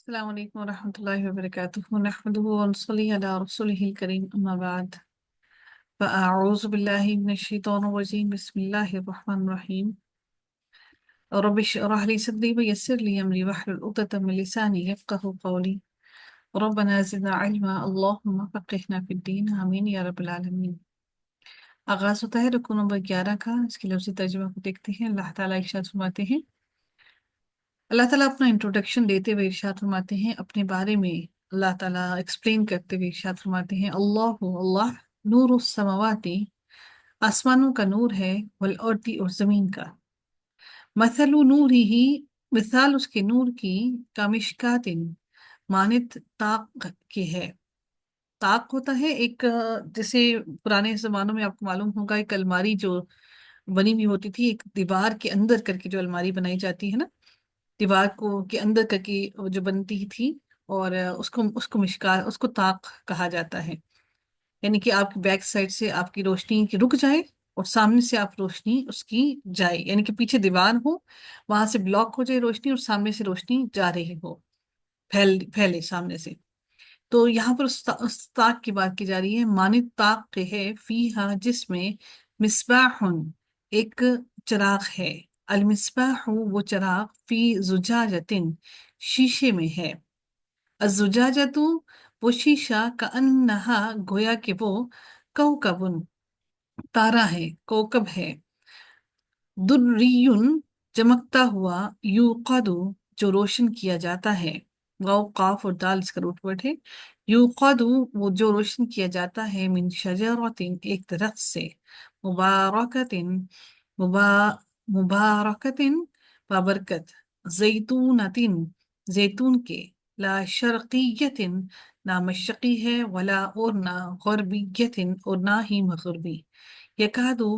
السلام عليكم ورحمة الله وبركاته. نحمده ونصلي على رسوله الكريم، أما بعد، فأعوذ بالله من الشيطان الرجيم. بسم الله الرحمن الرحيم. رب اشرح لي صدري ويسر لي أمري واحلل عقدة من لساني يفقهوا قولي. ربنا زدنا علما، اللهم فقهنا في الدين، آمين یا رب العالمین. آغاز ہوتا ہے رکوع نمبر 11 کا. اس کے لفظی ترجمہ کو دیکھتے ہیں. اللہ تعالیٰ ارشاد فرماتے ہیں، اللہ تعالیٰ اپنا انٹروڈکشن دیتے ہوئے ارشاد فرماتے ہیں اپنے بارے میں. اللہ تعالیٰ ایکسپلین کرتے ہوئے ارشاد فرماتے ہیں، اللہ نور السماواتی، آسمانوں کا نور ہے، والارض اور زمین کا. مثل نور ہی، مثال اس کے نور کی، کامشکات، مانت طاق کے ہے. طاق ہوتا ہے ایک جیسے پرانے زمانوں میں آپ کو معلوم ہوگا ایک الماری جو بنی ہوئی ہوتی تھی، ایک دیوار کے اندر کر کے جو الماری بنائی جاتی ہے نا، دیوار کو کے اندر کر کے جو بنتی تھی، اور اس کو مشکات، اس کو طاق کہا جاتا ہے. یعنی کہ آپ کی بیک سائڈ سے آپ کی روشنی کی رک جائے اور سامنے سے آپ روشنی اس کی جائے، یعنی کہ پیچھے دیوار ہو، وہاں سے بلاک ہو جائے روشنی اور سامنے سے روشنی جا رہی ہو، پھیلے سامنے سے. تو یہاں پر اس طاق کی بات کی جا رہی ہے. مانند طاق کے ہے، فیہا جس میں، مصباح ایک چراغ ہے. المصباح وہ چراغ، فی زجاجتن شیشے میں ہے. الزجاجت وہ شیشہ، کأنہا گویا کہ وہ، کوکبن تارا ہے، کوکب ہے. دریون چمکتا ہوا، یوقد جو روشن کیا جاتا ہے. واو قاف اور دال اس کا روٹ ورڈ ہے. یوقد وہ جو روشن کیا جاتا ہے، من شجرۃ ایک درخت سے، مبارکۃ مبارکۃ بابرکت، زیتونۃ زیتون کے، لا شرقیۃ نہ مشرقی ہے، ولا اور نہ غربیۃ اور نہ ہی مغربی. یکادو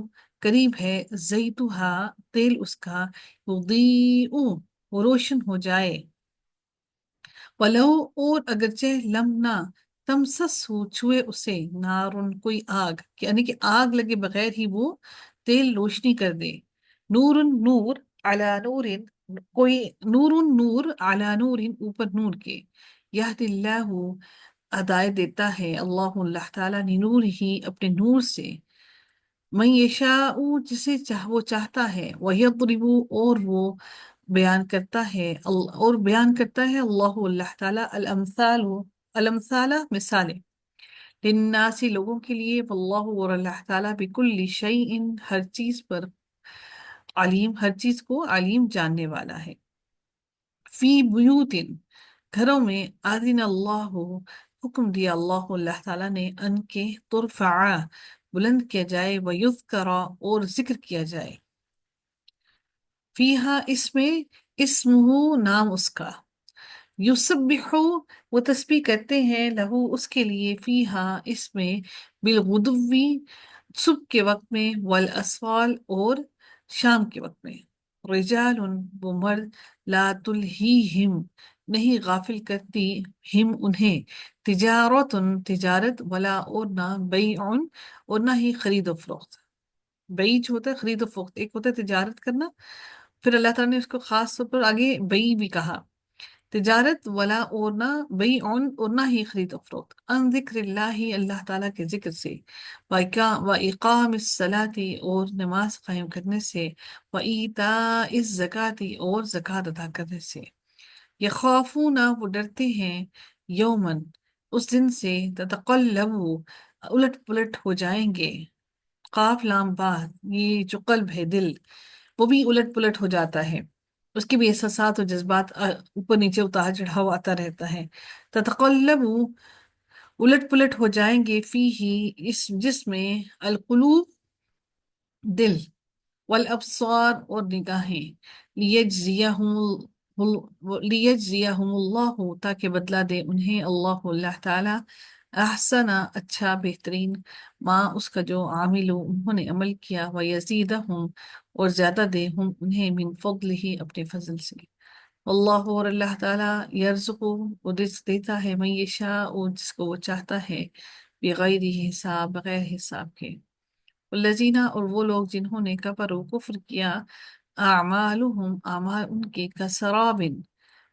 قریب ہے، زیتوہا تیل اس کا، یضیء وہ روشن ہو جائے، ولو اور اگرچہ لم نہ، تمسس ہو چھوئے اسے، نارن کوئی آگ، یعنی کہ آگ لگے بغیر ہی وہ تیل روشنی کر دے. نور نور، علی نور کوئی، نور نور، علی نور اوپر نور کے. یہد اللہ ہدایت دیتا ہے اللہ اللہ تعالیٰ، نور ہی اپنے نور سے، من یشاء جسے وہ چاہتا ہے، ویضرب اور وہ بیان کرتا ہے، اللہ اللہ تعالیٰ، الامثال مثالیں، للناس لوگوں کے لیے، واللہ اور اللہ تعالیٰ، بکل شیء ہر چیز پر، علیم ہر چیز کو علیم جاننے والا ہے. فی بیوت گھروں میں، آذن اللہ حکم دیا اللہ تعالیٰ نے، ان کے ترفع بلند کیا جائے، ویذکر اور ذکر کیا جائے، فیہا اس میں، اسمہ نام اس کا، یسبح وہ تسبیح کرتے ہیں، لہو اس کے لیے، فیہا اس میں، بالغدوی صبح کے وقت میں، والاسوال اور شام کے وقت میں. رجال وہ مرد، لا تلہیہم نہیں غافل کرتی، ہم انہیں، تجارت تجارت، ولا اور نہ، بیع اور نہ ہی خرید و فروخت. بیع جو ہوتا ہے خرید و فروخت، ایک ہوتا ہے تجارت کرنا، پھر اللہ تعالیٰ نے اس کو خاص طور پر آگے بیع بھی کہا. تجارت، ولا اور نہ، بیع اور نہ ہی خرید و فروخت، ان ذکر اللہ اللہ تعالیٰ کے ذکر سے، وإقام الصلاۃ اور نماز قائم کرنے سے، وإیتاء الزکوٰۃ اور زکوٰۃ ادا کرنے سے. یخافون وہ ڈرتے ہیں، یومن اس دن سے، تتقلب الٹ پلٹ ہو جائیں گے، قاف لام با یہ جو قلب ہے دل، وہ بھی الٹ پلٹ ہو جاتا ہے، اس کے بھی احساسات اور جذبات اوپر نیچے اتار چڑھاؤ آتا رہتا ہے. تتقلب الٹ پلٹ ہو جائیں گے، فی ہی اس جس میں، القلوب دل، والابصار اور نگاہیں، لیجزیہم اللہ تاکہ بدلہ دے انہیں اللہ تعالی، احسن اچھا بہترین، ما اس کا جو عاملو انہوں نے عمل کیا، ویزیدہم اور زیادہ دے ہم انہیں، من فضلہ اپنے فضل سے. اللہ اور اللہ تعالیٰ، یرزق وہ رزق دیتا ہے، من یشاء جس کو وہ چاہتا ہے، بغیر حساب بغیر حساب کے. والذین اور وہ لوگ جنہوں نے کفروا کفر کیا، اعمالهم اعمال ان کے، کسراب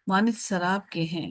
مانند سراب کے ہیں،